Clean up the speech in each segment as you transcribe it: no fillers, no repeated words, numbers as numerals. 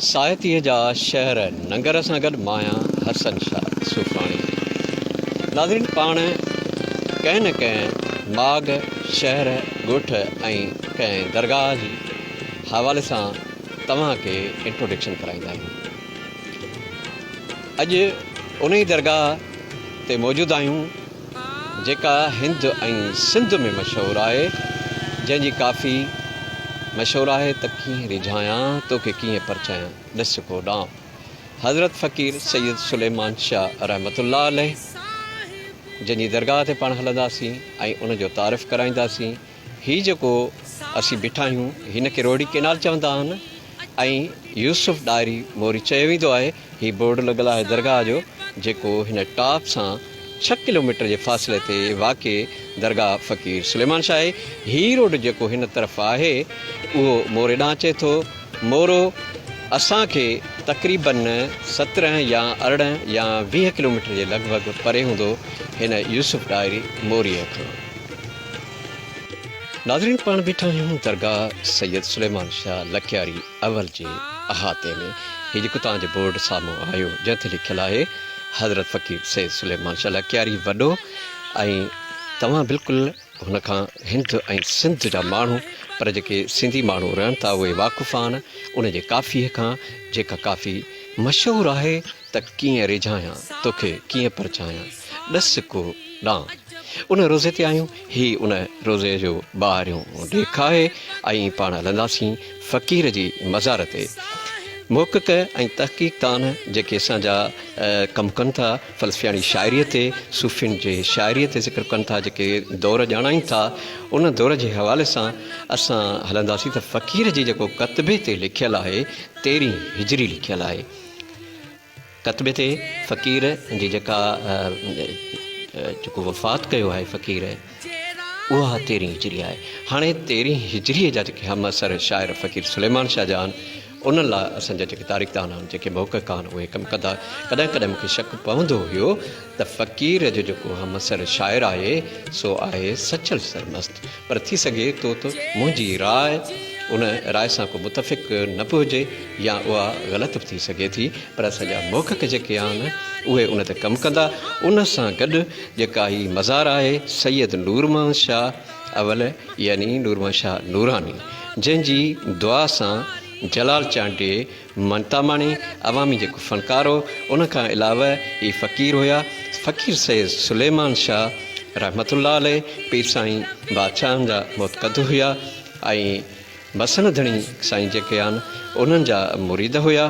साहितीअ जा शहर नंगर सां गॾु माया हसन शाह सूफ़ाणी। नाज़रीन, पाण कंहिं न कंहिं बाग़ शहर ॻोठ ऐं कंहिं दरगाह जी हवाले सां तव्हांखे इंट्रोडक्शन कराईंदा आहियूं। अॼु उन ई दरगाह ते मौजूदु आहियूं जेका हिंद ऐं सिंध में मशहूरु आहे, जंहिंजी काफ़ी मशहूरु आहे त कीअं रिझायां तोखे कीअं परचायां ॾिस को ॾांहुं। हज़रत फ़क़ीर सैयद सुलेमान शाह रहमतुल्लाह अलैह, जंहिंजी दरगाह ते पाण हलंदासीं ऐं उनजो तारीफ़ कराईंदासीं। हीउ जेको असीं बीठा आहियूं हिन खे रोहड़ी केनाल चवंदा आहिनि ऐं यूसुफ डायरी मोरी चयो वेंदो आहे। हीउ बोर्ड लॻल आहे दरगाह जो, जेको हिन टॉप सां 6 किलोमीटर जे फ़ासिले ते वाक़े दरगाह फ़क़ीर सुलेमान शाह आहे। हीउ रोड जेको हिन तरफ़ आहे उहो मोरे ॾांहुं अचे थो। मोरो असांखे तक़रीबन 17 या 18 या 20 किलोमीटर जे लॻभॻि परे हूंदो हिन यूसुफ डायरी मोरीअ खां। नाज़रीन, पाण बीठा आहियूं दरगाह सैयद सुलेमान शाह लखियारी अवल जे अहाते में। हीउ जेको तव्हांजे बोर्ड साम्हूं आयो जंहिं ते लिखियलु आहे हज़रत फ़क़ीर सैयद सुलेमान शाह लखियारी वॾो, ऐं तव्हां बिल्कुलु हुन खां हिंद ऐं सिंध जा माण्हू, पर जेके सिंधी माण्हू रहनि था उहे वाक़ुफ़ आहिनि उन जे काफ़ीअ खां, जेका काफ़ी मशहूरु आहे त कीअं रिझायां तोखे कीअं परचायां ॾस को ॾांहुं। उन रोज़े ते आहियूं। हीउ उन रोज़े जो ॿाहिरियों ॾेख आहे ऐं पाण हलंदासीं फ़क़ीर जी मज़ार ते। मोहक़क़ ऐं तहक़ीक़तान जेके असांजा कमु कनि था फ़लसफ़ियानी शाइरीअ ते, सूफ़ियुनि जे शाइरीअ ते ज़िक्र कनि था, जेके दौर ॼाणाइनि था, उन दौर जे हवाले सां असां हलंदासीं त फ़क़ीर जी जेको कतबे ते लिखियलु आहे 13 हिजरी लिखियलु आहे। कतबे ते फ़क़ीर जी जेको वफ़ात कयो आहे फ़क़ीर, उहा 13 हिजरी आहे। हाणे 13 हिजरीअ जा जेके हम असर शाइर फ़क़ीर सुलेमान शाह जा आहिनि, उन लाइ असांजा जेके तारीख़दान आहिनि, जेके मोहक़क़ आहिनि, उहे कमु कंदा। कॾहिं कॾहिं मूंखे शक पवंदो हुयो त फ़क़ीर जो जेको हम असर शाइर आहे सो आहे सचल सरमस्त, पर थी सघे थो त मुंहिंजी राय उन राय सां को मुतफ़िक़ न बि हुजे या उहा ग़लति बि थी सघे थी, पर असांजा मोहक़क़ जेके आहिनि उहे उन ते कमु कंदा। उन सां गॾु जेका हीअ मज़ार आहे सैयद नूरमहन शाह अवल, यानी नूरमहन शाह नूरानी, जंहिंजी दुआ सां जलाल चांडे मनतामाणी अवामी जेको फ़नकार हो, उन खां अलावा ही फ़क़ीर हुया फ़क़ीर सैयद सुलेमान शाह रहमतुल्लाह अलैह, पीर साईं बादशाहनि जा मुतक़द हुया ऐं मसन धणी साईं जेके आहिनि उन्हनि जा मुरीद हुया।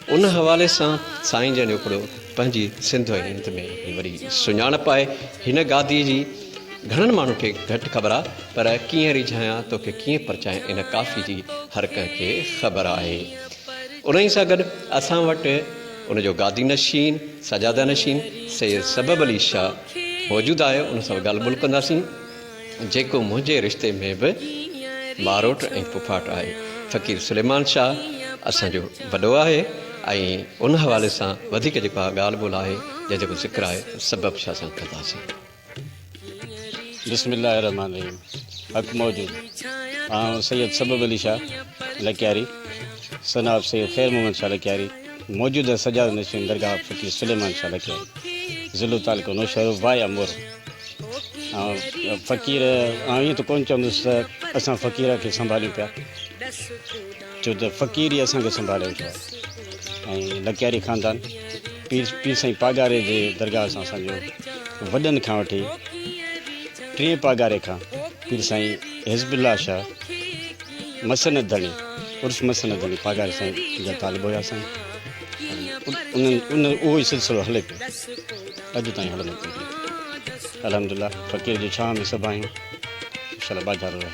उन हवाले सां साईं जन हिकिड़ो पंहिंजी सिंध ऐं हिंद में वरी सुञाणप आहे। हिन गादीअ जी घणनि माण्हुनि खे घटि ख़बर आहे, पर कीअं रिझायां तोखे कीअं परचायां इन काफ़ी जी हर कंहिंखे ख़बर आहे। उन ई सां गॾु असां वटि उनजो गादी नशीन सजादा नशीन सैयद सबब अली शाह मौजूदु आहे। उन सां ॻाल्हि ॿोल कंदासीं, जेको मुंहिंजे रिश्ते में बि मारोट ऐं फुफाट आहे। फ़क़ीर सुलेमान शाह असांजो वॾो आहे ऐं उन हवाले सां वधीक जेका ॻाल्हि ॿोल आहे जंहिंजो को ज़िक्र आहे सबब शाह सां कंदासीं। बिस्मिल्लाहिर्रहमानिर्रहीम। हक़ मौजूद सैयद सबब अली शाह लखियारी, सनाब सैयद ख़ैर मोहम्मद शाह लखियारी, मौजूदा सजाद नशीन दरगाह फ़क़ीर सुलेमान शाह लखियारी, ज़िलो तालुको नौशहरो वाया मोर। फ़क़ीर ईअं त कोन चवंदुसि त असां फ़क़ीर खे संभालियूं पिया, छो त फ़क़ीर ई असांखे संभाले वेठो आहे। ऐं लखियारी ख़ानदान पीर साईं पागारे जे दरगाह सां असांजो वॾनि खां वठी 3 पागारे खां पीर साईं हिज़बुल्ला शाह मसनद धणी उर्स मसनद धणी पागारे साईं जा तालिब हुया साईं। उहो ई सिलसिलो हले पियो, अॼु ताईं हलंदो पियो। अल्हम्दुलिल्लाह फ़क़ीर जी छांव में सभु आहियूं, इंशाअल्लाह बाज़ार रहे।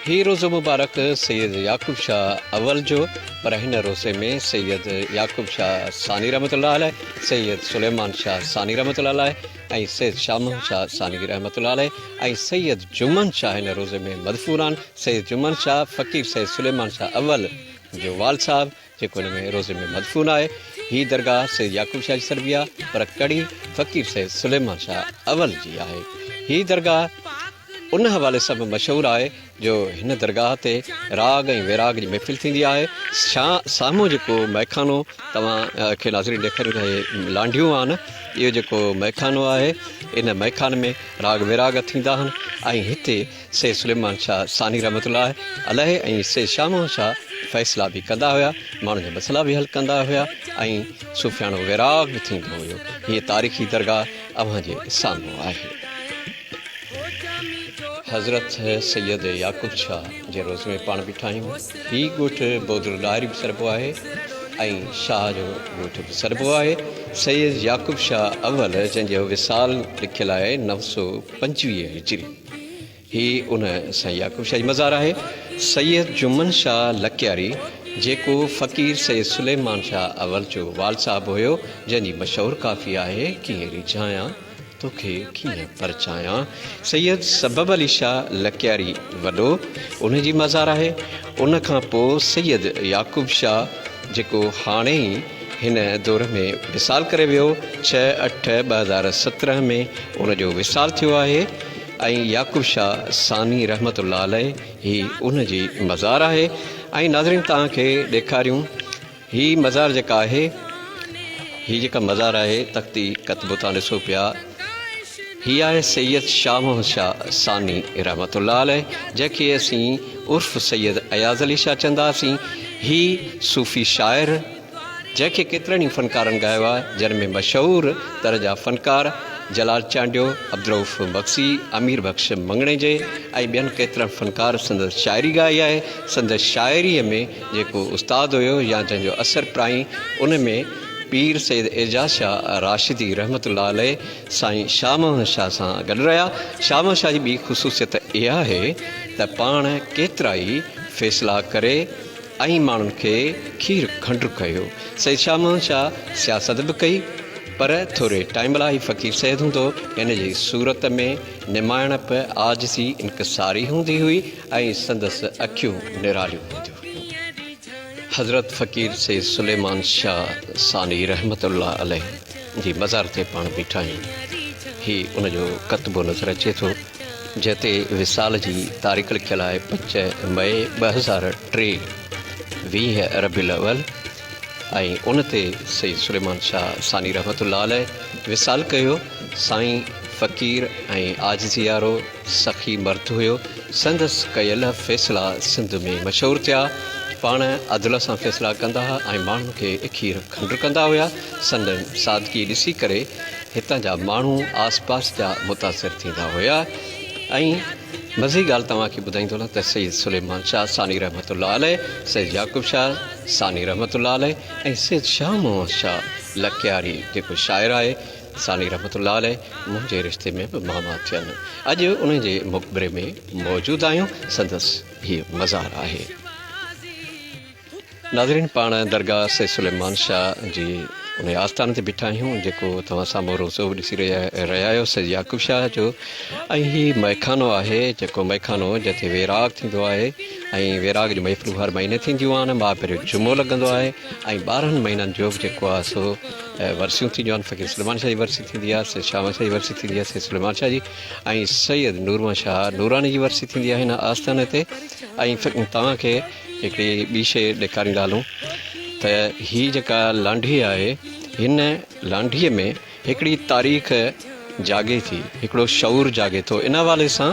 हीउ रोज़ो मुबारक सैयद याक़ूब शाह अवल जो, पर हिन रोज़े में सैयद याक़ूब शाह सानी रहमतुल्लाह अलैह, सैयद सुलेमान शाह सानी रहमतुल्लाह अलैह ऐं सैयद शाह शाह सानी रहमतुल्लाह अलैह ऐं सैयद जुमन शाह हिन रोज़े में मदफून आहिनि। सैयद जुमन शाह फ़क़ीर सैयद सुलेमान शाह अवल जो वाल साहब जेको हिन में रोज़े में मदफून आहे। हीअ दरगाह सैयद याक़ूब शाह जी सरबी आहे, पर कड़ी फ़क़ीर सैयद सुलेमान शाह अवल जी आहे। हीअ दरगाह उन हवाले सां बि मशहूरु आहे जो हिन दरगाह ते राग ऐं विराग जी महफ़िल थींदी आहे। साम्हूं जेको मैखानो तव्हां खे नाज़रीन ॾेखारियो त इहे लांडियूं आहिनि, इहो जेको मैखानो आहे इन मैखान में राग विराग थींदा आहिनि ऐं हिते सैयद सुलेमान शाह सानी रहमतुल्लाह अलैहि ऐं सैयद शाह शाह फ़ैसिला बि कंदा हुआ, माण्हुनि जा मसइला बि हल कंदा हुआ ऐं सूफ़ियानो विराग बि थींदो हुयो। हीअ तारीख़ी दरगाह अव्हां जे साम्हूं आहे। हज़रत सैयद याक़ूब शाह जे रोज़ में पाण बीठा आहियूं। हीउ ॻोठु बोदुल लाहिरी बि सरबो आहे ऐं शाह जो ॻोठु बि सरबो आहे। सैयद याक़ूब शाह अव्वल जंहिंजो विसाल लिखियलु आहे 925 हिजरी, हीअ उन साईं याक़ूब शाह जी मज़ार आहे। सैयद जुमन शाह लकियारी जेको फ़क़ीर सैयद सुलेमान शाह अव्वल जो वाल साहिबु हुयो, जंहिंजी मशहूरु काफ़ी आहे कीअं रिझायां तोखे कीअं परचायां। सैयद सबब अली शाह लकियारी वॾो, उन जी मज़ार आहे। उन खां पोइ सैयद याक़ूब शाह जेको हाणे ई हिन दौर में विसाल करे वियो 6/8/2017 में उन जो विसाल थियो आहे ऐं याक़ूब शाह सानी रहमतुल्लाह अलैहि ही उन जी मज़ार आहे। ऐं नाज़रीन तव्हांखे ॾेखारियूं ही मज़ार जेका आहे, ही जेका मज़ार आहे तख़्ती कतबो तव्हां ॾिसो पिया, ही आहे सैयद शाह शाह सानी रहमतुल्लाह अलैहि, जंहिंखे असीं उर्फ़ सैयद अयाज़ अली शाह चवंदासीं। ही सूफ़ी शाइर जंहिंखे केतिरनि ई फ़नकारनि ॻायो आहे, जिन में मशहूरु तरह जा फ़नकार जलाल चांडियो, अब्दुरऊफ़ बख्शी, अमीर बख़्श मंगणे जे ऐं ॿियनि केतिरनि फ़नकार संदसि शाइरी ॻाई आहे। संदसि शाइरीअ में जेको उस्तादु हुयो या जंहिंजो असरु प्राई, उन में पीर सैयद एजाज़ शाह राशिदी रहमतुल्लाह अलैहि साईं शाह मोहम्मद शाह सां गॾु रहिया। शाह मोहम्मद शाह जी ॿी ख़ुसूसियत इहा आहे त पाण केतिरा ई फ़ैसिला करे ऐं माण्हुनि खे खीर खंडु कयो। सैयद शाह मोहम्मद शाह सियासत बि कई, पर थोरे टाइम लाइ फ़क़ीर सैयद हूंदो, इन जी सूरत में निमाइणप आजिज़ी इनकसारी हूंदी हुई ऐं संदसि अखियूं निरालियूं हूंदियूं हुयूं। हज़रत फ़क़ीर सैयद सुलेमान शाह सानी रहमतुल्लाह अलैहि जी मज़ार ते पाण बीठा आहियूं। हीउ उन जो कतबो नज़र अचे थो, जंहिं ते विसाल जी तारीख़ लिखियलु आहे 5 मई 2003 20 रबीउल अव्वल ऐं उन ते सैयद सुलेमान शाह सानी रहमतुल्लाह अलैहि विसाल कयो। साईं फ़क़ीर ऐं आजिज़ी वारो सखी मर्द हुयो। संदसि कयल फ़ैसिला सिंध में मशहूरु थिया। पाण अदल सां फ़ैसिला कंदा हुआ ऐं माण्हुनि खे खीर खंडु कंदा हुआ। संदनि सादगी ॾिसी करे हितां जा माण्हू आस पास जा मुतासिर थींदा हुआ। ऐं मज़ी ॻाल्हि तव्हांखे ॿुधाईंदो न त सैयद सुलेमान शाह सानी रहमतुल्लाह अलैहि, सैयद याक़ूब शाह सानी रहमतुल्लाह अलैहि ऐं सैयद शाह मोहम्मद शाह लकियारी जेको शाइर आहे सानी रहमतुल्लाह अलैहि, मुंहिंजे रिश्ते में बि मामा थियनि। अॼु उन जे मक़बरे में मौजूदु आहियूं। संदसि हीअ मज़ार आहे। नाज़रीन पाण दरगाह सैयद सुलेमान शाह जी उन आस्थान ते बीठा आहियूं, जेको तव्हां साम्हूं रोज़ो ॾिसी रहिया आहियो सैयद याक़ूब शाह जो। ऐं हीउ मैखानो आहे, जेको मैखानो जिते विराग थींदो आहे ऐं विराग जी महफ़िलूं हर महीने थींदियूं आहिनि। मां पहिरियों जुमो लॻंदो आहे ऐं 12 महीननि जो बि जेको आहे सो वर्सियूं थींदियूं आहिनि। फ़क़ीर सुलेमान शाह जी वर्सी थींदी आहे, सैयद शाह शाह जी वर्सी थींदी आहे, सैयद सुलेमान शाह जी ऐं सैयद नूरमन शाह नूरानी जी वर्सी थींदी आहे हिन आस्थान ते। ऐं तव्हांखे हिकिड़ी ॿी शइ ॾेखारींदा हलूं त हीअ जेका लांढी आहे, हिन लांढीअ में हिकिड़ी तारीख़ जाॻे थी, हिकिड़ो शऊर जाॻे थो इन हवाले सां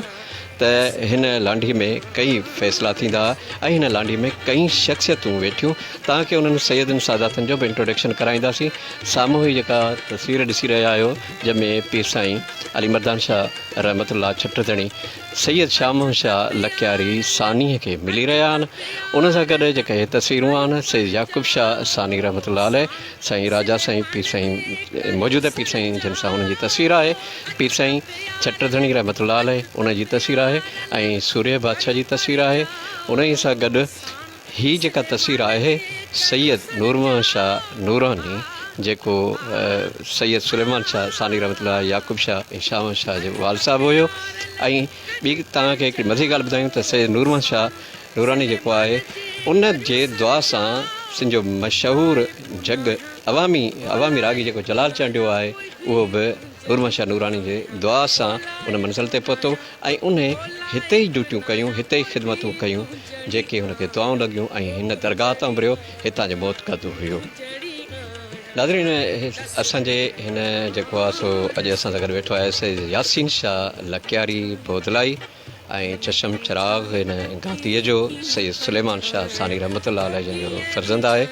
त हिन लांढीअ में कई फ़ैसिला थींदा ऐं हिन लांढीअ में कई शख़्सियतूं वेठियूं। तव्हांखे उन्हनि सैयदनि सादातनि जो बि इंट्रोडक्शन कराईंदासीं। साम्हूं ई जेका तस्वीर ॾिसी रहिया आहियो, जंहिंमें पीर साईं अली मर्दान शाह रहमतुल्लाह छटदणी सैयद शाह मोहम्मद शाह लकियारी सानीअ खे मिली रहिया आहिनि। उन सां गॾु जेके इहे तस्वीरूं आहिनि, सैयद याक़ूब शाह सानी रहमतुल्लाह अलैहि, साईं राजा साईं पीर साईं मौजूदा पीर साईं जिन सां हुनजी तस्वीर आहे, पीर साईं छटदणी रहमतुल्लाह अलैहि उन जी तस्वीर आहे ऐं सूर्य बादशाह जी तस्वीर आहे। उन ई सां गॾु हीअ जेका तस्वीर आहे सैयद नूरमन शाह नूरानी, जेको सैयद सुलेमान शाह सानी रहमतुल्लाह याक़ूब शाह ऐं शाह शाह जो वाल साहिबु हुयो। ऐं ॿी तव्हांखे हिकिड़ी मज़ी ॻाल्हि ॿुधायूं त सैयद नूरमन शाह नूरानी जेको आहे, उन जे दुआ सां सिंधो मशहूरु जग अवामी रागी जेको जलाल चांडियो आहे, उहो बि नूरमहल शाह नूरानी जे दुआ सां उन मंज़िल ते पहुतो ऐं उन हिते ई ड्यूटियूं कयूं, हिते ई ख़िदमतूं कयूं जेके हुनखे दुआऊं लॻियूं ऐं हिन दरगाह तां उभरियो हितां जो मौत क़दु हुयो। नाज़रीन, असांजे हिन जेको आहे सो अॼु असां सां गॾु वेठो आहे सैयद यासीन शाह लकियारी बोदलाई ऐं चशम चिराग हिन गांधीअ जो सैयद सुलेमान शाह सानी रहमतुल्लाह अलैह जो फर्ज़ंद आहे।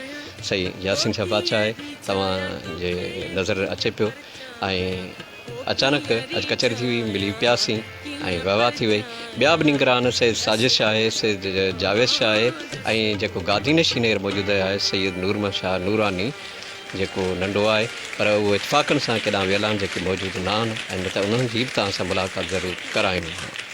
सही यासीन शाह बादशाह आहे तव्हांजे नज़र अचे पियो ऐं अचानक अॼु कचहरी थी हुई, मिली पियासीं ऐं वाह थी वई। ॿिया बि निगरान सैयद साजिद शाह आहे, सैयद जावेद शाह आहे ऐं जेको गादी नशीन मौजूदु आहे सैयद नूरमहल शाह नूरानी जेको नंढो आहे, पर उहे इतफ़ाक़नि सां केॾांहुं वियल आहिनि जेके मौजूदु न आहिनि ऐं न त उन्हनि जी बि तव्हां सां मुलाक़ात ज़रूरु करायूं।